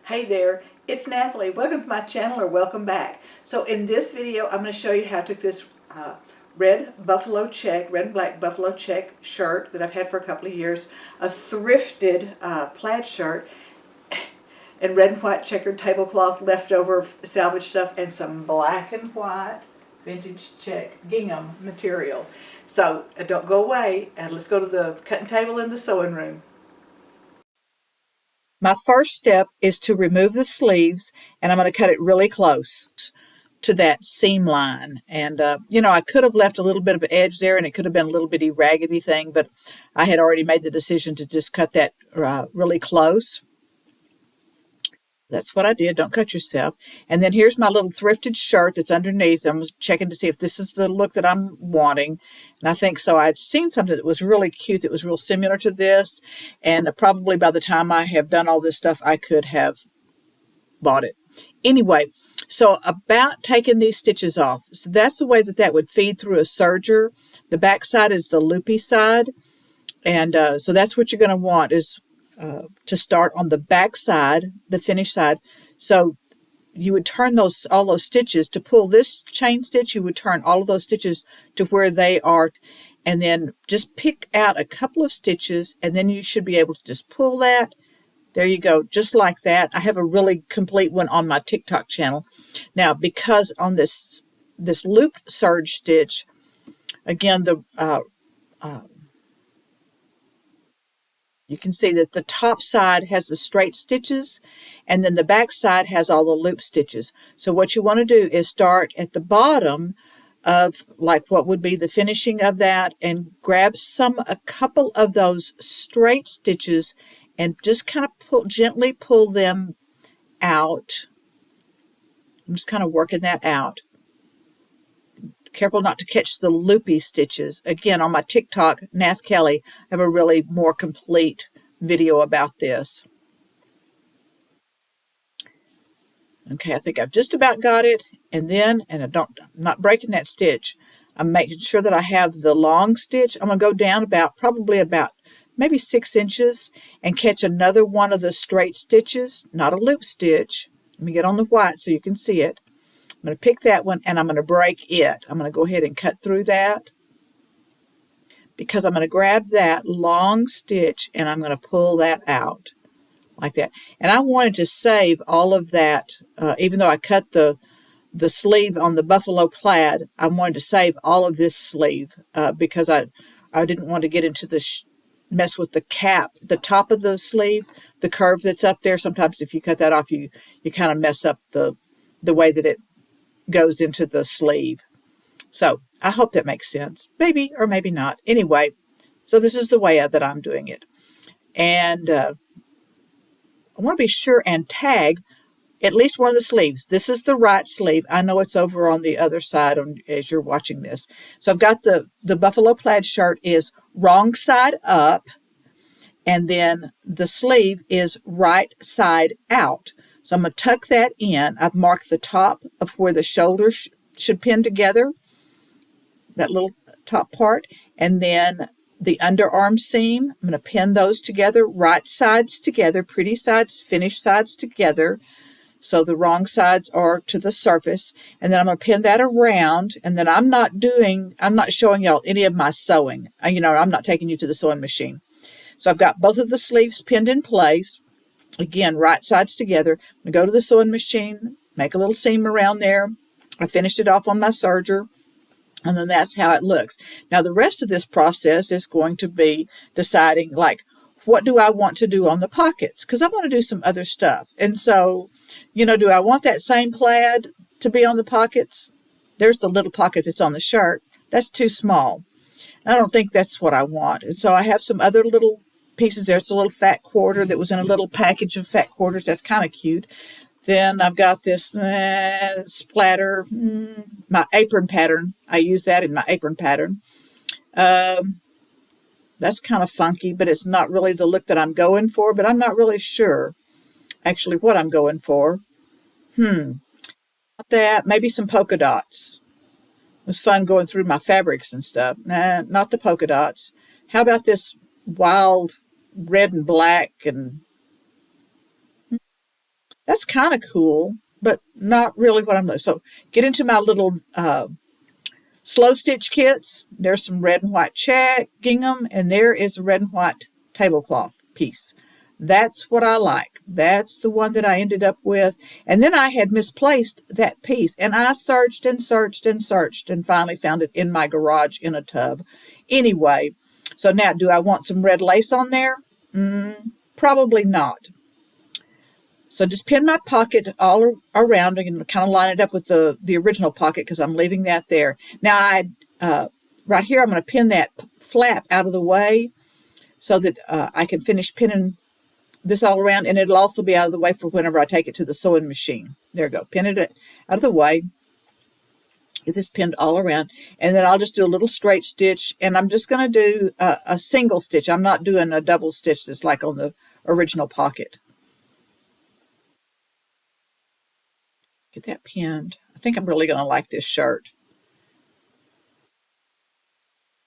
Hey there, it's Nathalie. Welcome to my channel, or welcome back. So in this video, I'm going to show you how I took this red and black buffalo check shirt that I've had for a couple of years, a thrifted plaid shirt, and red and white checkered tablecloth, leftover salvage stuff, and some black and white vintage check gingham material. So don't go away, and let's go to the cutting table in the sewing room. My first step is to remove the sleeves, and I'm going to cut it really close to that seam line. And, I could have left a little bit of an edge there, and it could have been a little bitty raggedy thing, but I had already made the decision to just cut that really close. That's what I did. Don't cut yourself. And then here's my little thrifted shirt that's underneath. I'm checking to see if this is the look that I'm wanting. And I think so. I'd seen something that was really cute, that was real similar to this. And probably by the time I have done all this stuff, I could have bought it. Anyway, so about taking these stitches off. So that's the way that would feed through a serger. The back side is the loopy side. And so that's what you're going to want is to start on the back side, the finished side. So you would turn all those stitches to pull this chain stitch. You would turn all of those stitches to where they are, and then just pick out a couple of stitches, and then you should be able to just pull that. There you go, just like that. I have a really complete one on my TikTok channel. Now, because on this loop serge stitch, again, you can see that the top side has the straight stitches, and then the back side has all the loop stitches. So what you want to do is start at the bottom of like what would be the finishing of that, and grab a couple of those straight stitches and just kind of gently pull them out. I'm just kind of working that out. Careful not to catch the loopy stitches. Again, on my TikTok, nathkelley, I have a really more complete video about this. Okay, I think I've just about got it. And then, I'm not breaking that stitch. I'm making sure that I have the long stitch. I'm going to go down probably about maybe 6 inches and catch another one of the straight stitches, not a loop stitch. Let me get on the white so you can see it. I'm going to pick that one, and I'm going to break it. I'm going to go ahead and cut through that, because I'm going to grab that long stitch and I'm going to pull that out like that. And I wanted to save all of that, even though I cut the sleeve on the buffalo plaid, I wanted to save all of this sleeve because I didn't want to get into mess with the cap, the top of the sleeve, the curve that's up there. Sometimes if you cut that off, you kind of mess up the way that it goes into the sleeve. So I hope that makes sense. Maybe or maybe not. Anyway, so this is the way that I'm doing it. And I want to be sure and tag at least one of the sleeves. This is the right sleeve. I know it's over on the other side as you're watching this. So I've got the buffalo plaid shirt is wrong side up, and then the sleeve is right side out. So I'm going to tuck that in. I've marked the top of where the shoulders should pin together, that little top part, and then the underarm seam. I'm going to pin those together, right sides together, pretty sides, finished sides together. So the wrong sides are to the surface, and then I'm going to pin that around, and then I'm not showing y'all any of my sewing. I'm not taking you to the sewing machine. So I've got both of the sleeves pinned in place. Again, right sides together. I'm going to go to the sewing machine, make a little seam around there. I finished it off on my serger, and then that's how it looks. Now, the rest of this process is going to be deciding, like, what do I want to do on the pockets? Because I want to do some other stuff. And so, do I want that same plaid to be on the pockets? There's the little pocket that's on the shirt. That's too small. I don't think that's what I want. And so I have some other little pieces there. It's a little fat quarter that was in a little package of fat quarters. That's kind of cute. Then I've got this splatter, my apron pattern. I use that in my apron pattern. That's kind of funky, but it's not really the look that I'm going for, but I'm not really sure actually what I'm going for. That, maybe some polka dots. It was fun going through my fabrics and stuff. Nah, not the polka dots. How about this wild red and black? And That's kind of cool, but not really what I'm doing. So get into my little slow stitch kits. There's some red and white check gingham, and there is a red and white tablecloth piece. That's what I like. That's the one that I ended up with. And then I had misplaced that piece, and I searched and searched and searched and finally found it in my garage in a tub. Anyway, so now do I want some red lace on there? Probably not. So just pin my pocket all around and kind of line it up with the original pocket because I'm leaving that there. Now, right here, I'm going to pin that flap out of the way so that I can finish pinning this all around, and it'll also be out of the way for whenever I take it to the sewing machine. There we go. Pin it out of the way. Get this pinned all around, and then I'll just do a little straight stitch, and I'm just going to do a single stitch. I'm not doing a double stitch that's like on the original pocket. Get that pinned. I think I'm really going to like this shirt.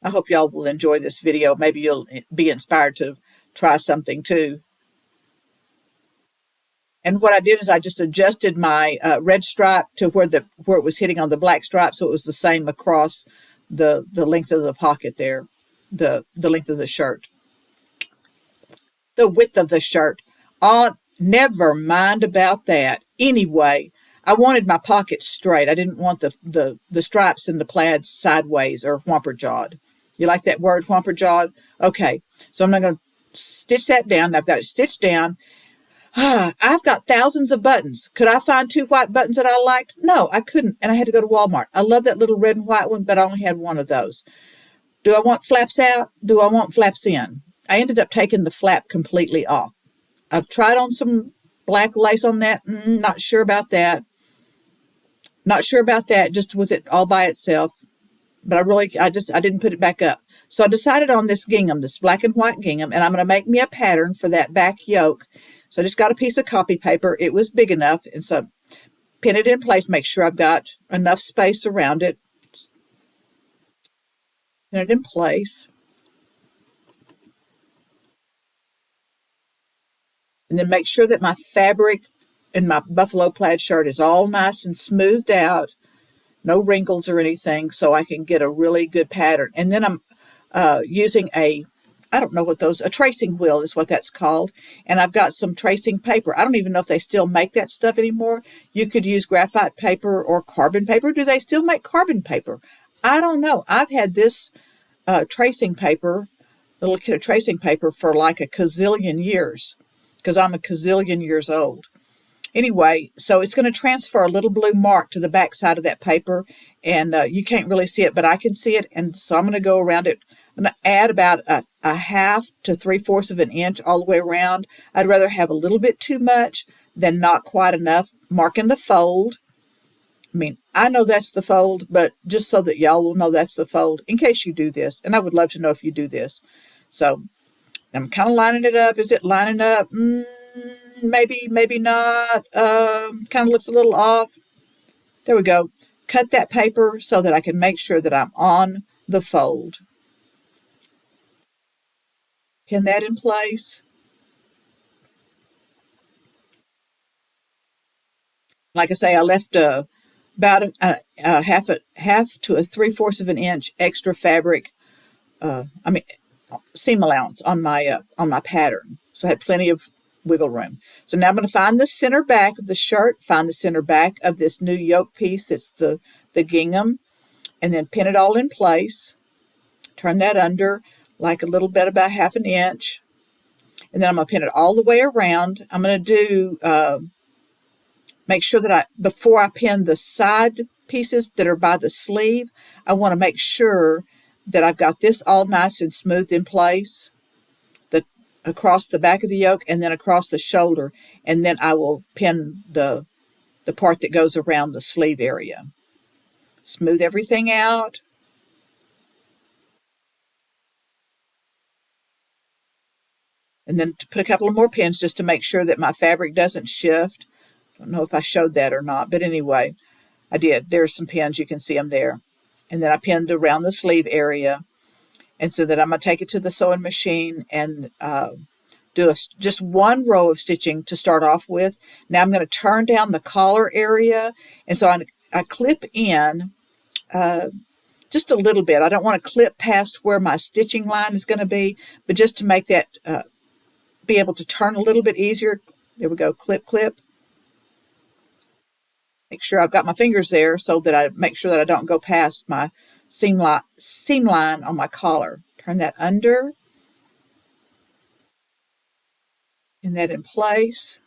I hope y'all will enjoy this video. Maybe you'll be inspired to try something too. And what I did is I just adjusted my red stripe to where it was hitting on the black stripe, so it was the same across the length of the pocket there, the length of the shirt, the width of the shirt. Never mind about that. Anyway, I wanted my pocket straight. I didn't want the stripes in the plaid sideways or whomper-jawed. You like that word, whomper-jawed? Okay, so I'm not going to stitch that down. I've got it stitched down. I've got thousands of buttons. Could I find 2 white buttons that I liked? No, I couldn't, and I had to go to Walmart. I love that little red and white one, but I only had one of those. Do I want flaps out? Do I want flaps in? I ended up taking the flap completely off. I've tried on some black lace on that. Not sure about that. Not sure about that, just with it all by itself. But I didn't put it back up. So I decided on this gingham, this black and white gingham, and I'm going to make me a pattern for that back yoke. So I just got a piece of copy paper. It was big enough, and so pin it in place. Make sure I've got enough space around it. Pin it in place. And then make sure that my fabric in my buffalo plaid shirt is all nice and smoothed out. No wrinkles or anything, so I can get a really good pattern. And then I'm using I don't know what a tracing wheel is what that's called. And I've got some tracing paper. I don't even know if they still make that stuff anymore. You could use graphite paper or carbon paper. Do they still make carbon paper? I don't know. I've had this tracing paper, little kit of tracing paper for like a gazillion years because I'm a gazillion years old. Anyway, so it's going to transfer a little blue mark to the back side of that paper, and you can't really see it, but I can see it, and so I'm going to go around it. I'm going to add about a 1/2 to 3/4 of an inch all the way around. I'd rather have a little bit too much than not quite enough. Marking the fold. I mean, I know that's the fold, but just so that y'all will know that's the fold in case you do this, and I would love to know if you do this. So I'm kind of lining it up. Is it lining up? Maybe, maybe not. Kind of looks a little off. There we go. Cut that paper so that I can make sure that I'm on the fold. Pin that in place. Like I say, I left about a 1/2 to 3/4 of an inch extra fabric. Seam allowance on my pattern. So I had plenty of wiggle room. So now I'm going to find the center back of the shirt, find the center back of this new yoke piece that's the gingham, and then pin it all in place. Turn that under like a little bit, about 1/2 an inch. And then I'm going to pin it all the way around. I'm going to do, make sure that before I pin the side pieces that are by the sleeve, I want to make sure that I've got this all nice and smooth in place. Across the back of the yoke and then across the shoulder, and then I will pin the part that goes around the sleeve area. Smooth everything out. And then to put a couple of more pins just to make sure that my fabric doesn't shift. I don't know if I showed that or not, but anyway, I did. There's some pins, you can see them there. And then I pinned around the sleeve area. And so that I'm going to take it to the sewing machine and do just one row of stitching to start off with. Now I'm going to turn down the collar area, and so I clip in just a little bit. I don't want to clip past where my stitching line is going to be, but just to make that be able to turn a little bit easier. There we go, clip, clip. Make sure I've got my fingers there so that I make sure that I don't go past my seam line on my collar. Turn that under, pin that in place.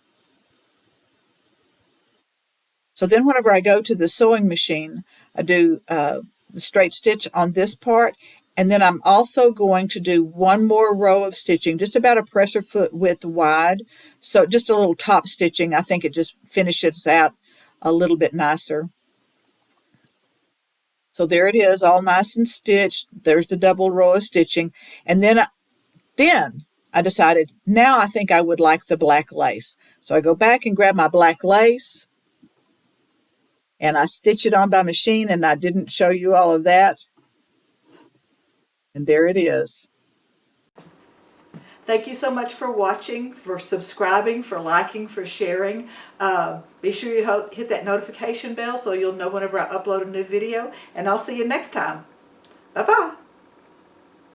So then whenever I go to the sewing machine, I do the straight stitch on this part, and then I'm also going to do one more row of stitching, just about a presser foot width wide. So just a little top stitching. I think it just finishes out a little bit nicer. So there it is, all nice and stitched. There's the double row of stitching. And then I decided, now I think I would like the black lace. So I go back and grab my black lace, and I stitch it on by machine, and I didn't show you all of that. And there it is. Thank you so much for watching, for subscribing, for liking, for sharing. Be sure you hit that notification bell so you'll know whenever I upload a new video, and I'll see you next time. Bye-bye.